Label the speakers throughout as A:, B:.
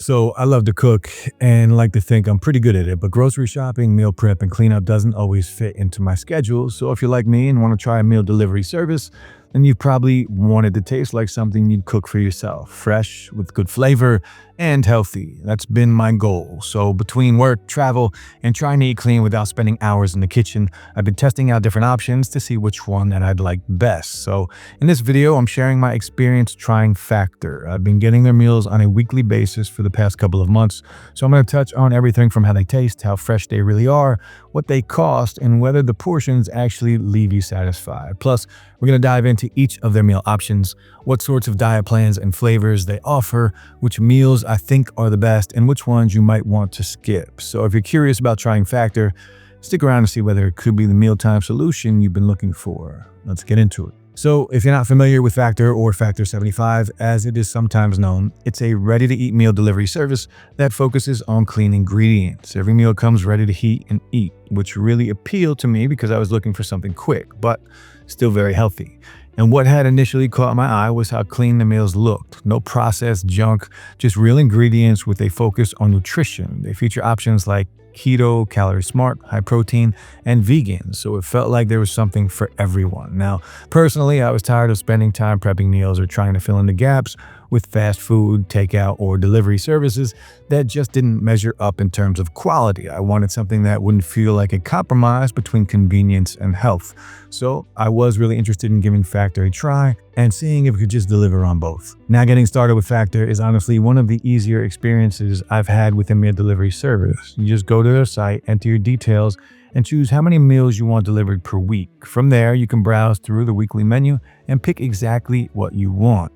A: So I love to cook and like to think I'm pretty good at it, but grocery shopping, meal prep, and cleanup doesn't always fit into my schedule. So if you're like me and want to try a meal delivery service, then you probably want it to taste like something you'd cook for yourself, fresh, with good flavor, and healthy. That's been my goal. So between work, travel, and trying to eat clean without spending hours in the kitchen, I've been testing out different options to see which one that I'd like best. So in this video, I'm sharing my experience trying Factor. I've been getting their meals on a weekly basis for the past couple of months. So I'm going to touch on everything from how they taste, how fresh they really are, what they cost, and whether the portions actually leave you satisfied. Plus, we're going to dive into each of their meal options, what sorts of diet plans and flavors they offer, which meals I think are the best, and which ones you might want to skip. So if you're curious about trying Factor, stick around to see whether it could be the mealtime solution you've been looking for. Let's get into it. So if you're not familiar with Factor, or Factor 75 as it is sometimes known, it's a ready-to-eat meal delivery service that focuses on clean ingredients. Every meal comes ready to heat and eat, which really appealed to me because I was looking for something quick, but still very healthy. And what had initially caught my eye was how clean the meals looked. No processed junk, just real ingredients with a focus on nutrition. They feature options like keto, calorie smart, high protein, and vegan, so it felt like there was something for everyone. Now, personally, I was tired of spending time prepping meals or trying to fill in the gaps with fast food, takeout, or delivery services that just didn't measure up in terms of quality. I wanted something that wouldn't feel like a compromise between convenience and health. So I was really interested in giving Factor a try and seeing if it could just deliver on both. Now, getting started with Factor is honestly one of the easier experiences I've had with a meal delivery service. You just go to their site, enter your details, and choose how many meals you want delivered per week. From there, you can browse through the weekly menu and pick exactly what you want.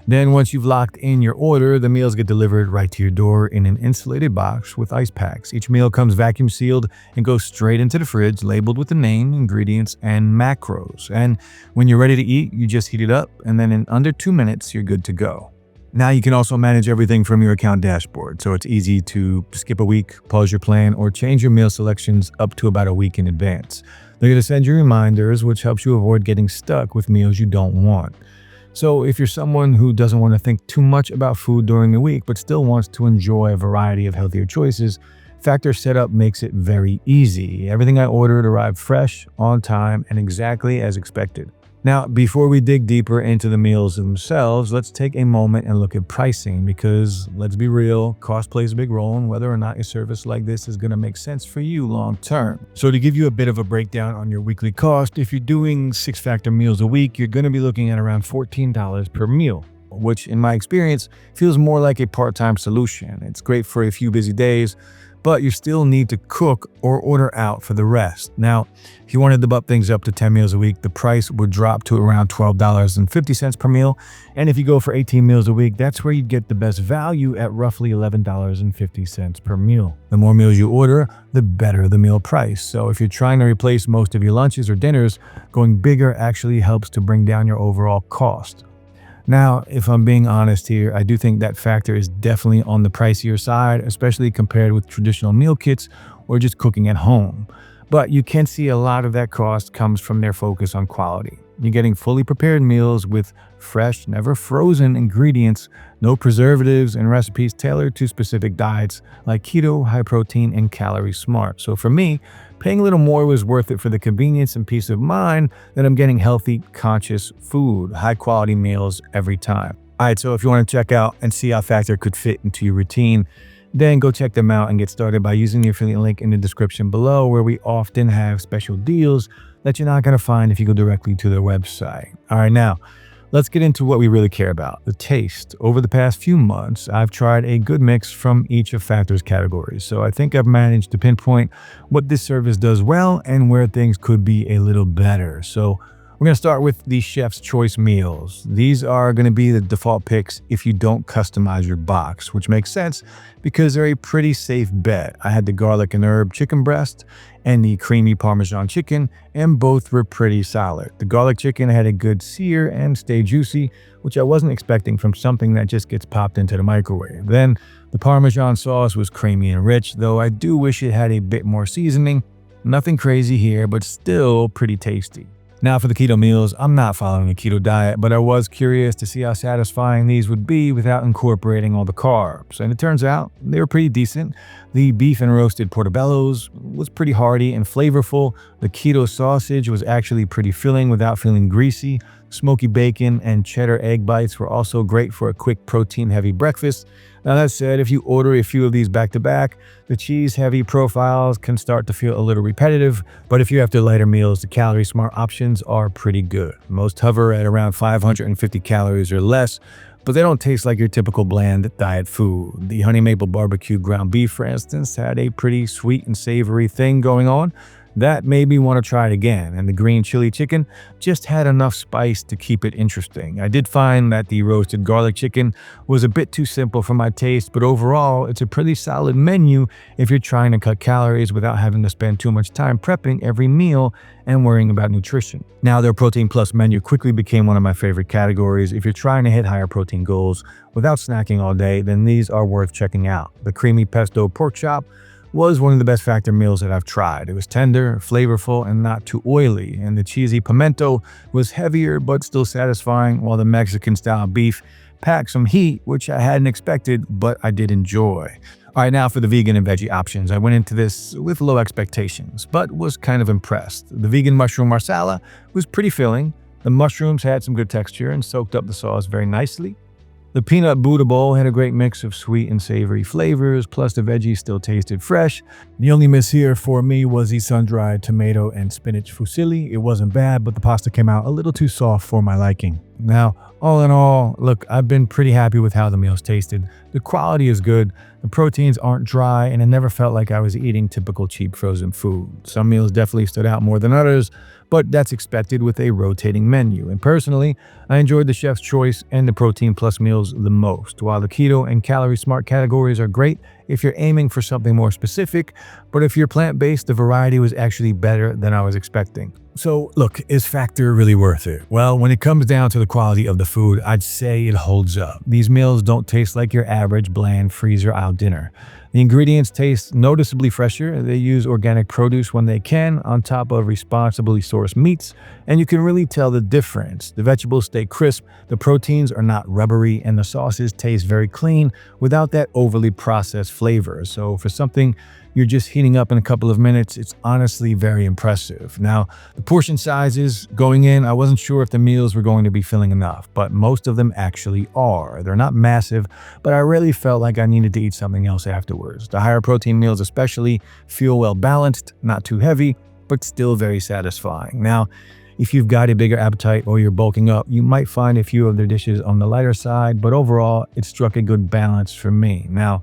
A: Then once you've locked in your order, the meals get delivered right to your door in an insulated box with ice packs. Each meal comes vacuum sealed and goes straight into the fridge, labeled with the name, ingredients, and macros. And when you're ready to eat, you just heat it up, and then in under 2 minutes, you're good to go. Now you can also manage everything from your account dashboard, so it's easy to skip a week, pause your plan, or change your meal selections up to about a week in advance. They're going to send you reminders, which helps you avoid getting stuck with meals you don't want. So if you're someone who doesn't want to think too much about food during the week but still wants to enjoy a variety of healthier choices, Factor setup makes it very easy. Everything I ordered arrived fresh, on time, and exactly as expected. Now, before we dig deeper into the meals themselves, let's take a moment and look at pricing because, let's be real, cost plays a big role in whether or not a service like this is going to make sense for you long term. So to give you a bit of a breakdown on your weekly cost, if you're doing 6 Factor meals a week, you're going to be looking at around $14 per meal, which in my experience feels more like a part-time solution. It's great for a few busy days, but you still need to cook or order out for the rest. Now, if you wanted to bump things up to 10 meals a week, the price would drop to around $12.50 per meal. And if you go for 18 meals a week, that's where you'd get the best value at roughly $11.50 per meal. The more meals you order, the better the meal price. So if you're trying to replace most of your lunches or dinners, going bigger actually helps to bring down your overall cost. Now, if I'm being honest here, I do think that Factor is definitely on the pricier side, especially compared with traditional meal kits or just cooking at home. But you can see a lot of that cost comes from their focus on quality. You're getting fully prepared meals with fresh, never frozen ingredients, no preservatives, and recipes tailored to specific diets like keto, high protein, and calorie smart. So for me, paying a little more was worth it for the convenience and peace of mind that I'm getting healthy, conscious food, high quality meals every time. All right, so if you want to check out and see how Factor could fit into your routine, then go check them out and get started by using the affiliate link in the description below, where we often have special deals that you're not going to find if you go directly to their website. All right, now let's get into what we really care about, the taste. Over the past few months, I've tried a good mix from each of Factor's categories, so I think I've managed to pinpoint what this service does well and where things could be a little better. So we're going to start with the Chef's Choice meals. These are going to be the default picks if you don't customize your box, which makes sense because they're a pretty safe bet. I had the garlic and herb chicken breast and the creamy Parmesan chicken, and both were pretty solid. The garlic chicken had a good sear and stay juicy, which I wasn't expecting from something that just gets popped into the microwave. Then the Parmesan sauce was creamy and rich, though I do wish it had a bit more seasoning. Nothing crazy here, but still pretty tasty. Now for the keto meals, I'm not following a keto diet, but I was curious to see how satisfying these would be without incorporating all the carbs. And it turns out they were pretty decent. The beef and roasted portobellos was pretty hearty and flavorful. The keto sausage was actually pretty filling without feeling greasy. Smoky bacon and cheddar egg bites were also great for a quick protein-heavy breakfast. Now that said, if you order a few of these back-to-back, the cheese-heavy profiles can start to feel a little repetitive, but if you're after lighter meals, the calorie-smart options are pretty good. Most hover at around 550 calories or less, but they don't taste like your typical bland diet food. The honey maple barbecue ground beef, for instance, had a pretty sweet and savory thing going on. That made me want to try it again, and the green chili chicken just had enough spice to keep it interesting. I did find that the roasted garlic chicken was a bit too simple for my taste, but overall, it's a pretty solid menu if you're trying to cut calories without having to spend too much time prepping every meal and worrying about nutrition. Now, their Protein Plus menu quickly became one of my favorite categories. If you're trying to hit higher protein goals without snacking all day, then these are worth checking out. The creamy pesto pork chop was one of the best factor meals that I've tried. It was tender, flavorful, and not too oily, and the cheesy pimento was heavier but still satisfying, while the Mexican-style beef packed some heat, which I hadn't expected, but I did enjoy. All right, now for the vegan and veggie options. I went into this with low expectations, but was kind of impressed. The vegan mushroom marsala was pretty filling. The mushrooms had some good texture and soaked up the sauce very nicely. The peanut Buddha bowl had a great mix of sweet and savory flavors, plus the veggies still tasted fresh. The only miss here for me was the sun-dried tomato and spinach fusilli. It wasn't bad, but the pasta came out a little too soft for my liking. Now, all in all, look, I've been pretty happy with how the meals tasted. The quality is good, the proteins aren't dry, and it never felt like I was eating typical cheap frozen food. Some meals definitely stood out more than others, but that's expected with a rotating menu. And personally, I enjoyed the chef's choice and the Protein Plus meals the most. While the keto and calorie smart categories are great if you're aiming for something more specific, but if you're plant-based, the variety was actually better than I was expecting. So look, is Factor really worth it? Well, when it comes down to the quality of the food, I'd say it holds up. These meals don't taste like your average bland freezer aisle dinner. The ingredients taste noticeably fresher. They use organic produce when they can, on top of responsibly sourced meats, and you can really tell the difference. The vegetables stay crisp, the proteins are not rubbery, and the sauces taste very clean without that overly processed flavor. So for something you're just heating up in a couple of minutes, it's honestly very impressive. Now, the portion sizes going in, I wasn't sure if the meals were going to be filling enough, but most of them actually are. They're not massive, but I really felt like I needed to eat something else afterwards. The higher protein meals especially feel well balanced, not too heavy, but still very satisfying. Now, if you've got a bigger appetite or you're bulking up, you might find a few of their dishes on the lighter side, but overall, it struck a good balance for me. Now,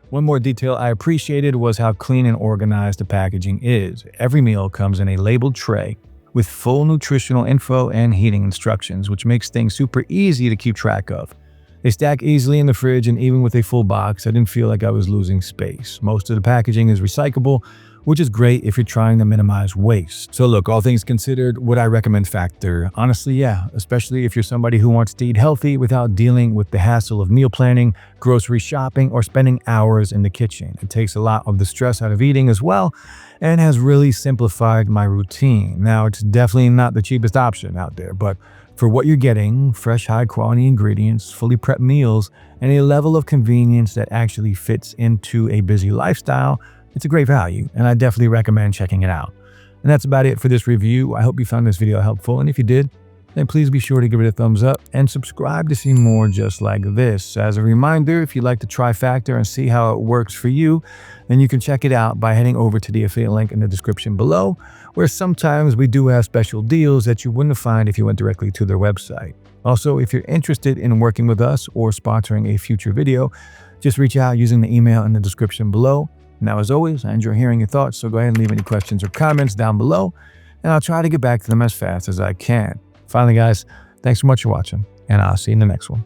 A: one more detail I appreciated was how clean and organized the packaging is. Every meal comes in a labeled tray with full nutritional info and heating instructions, which makes things super easy to keep track of. They stack easily in the fridge, and even with a full box, I didn't feel like I was losing space. Most of the packaging is recyclable, which is great if you're trying to minimize waste. So look, all things considered, would I recommend Factor? Honestly, yeah, especially if you're somebody who wants to eat healthy without dealing with the hassle of meal planning, grocery shopping, or spending hours in the kitchen. It takes a lot of the stress out of eating as well, and has really simplified my routine. Now, it's definitely not the cheapest option out there, but for what you're getting, fresh, high-quality ingredients, fully prepped meals, and a level of convenience that actually fits into a busy lifestyle, it's a great value, and I definitely recommend checking it out. And that's about it for this review. I hope you found this video helpful, and if you did, then please be sure to give it a thumbs up and subscribe to see more just like this. As a reminder, if you'd like to try Factor and see how it works for you, then you can check it out by heading over to the affiliate link in the description below, where sometimes we do have special deals that you wouldn't find if you went directly to their website. Also, if you're interested in working with us or sponsoring a future video, just reach out using the email in the description below. Now, as always, I enjoy hearing your thoughts, so go ahead and leave any questions or comments down below, and I'll try to get back to them as fast as I can. Finally, guys, thanks so much for watching, and I'll see you in the next one.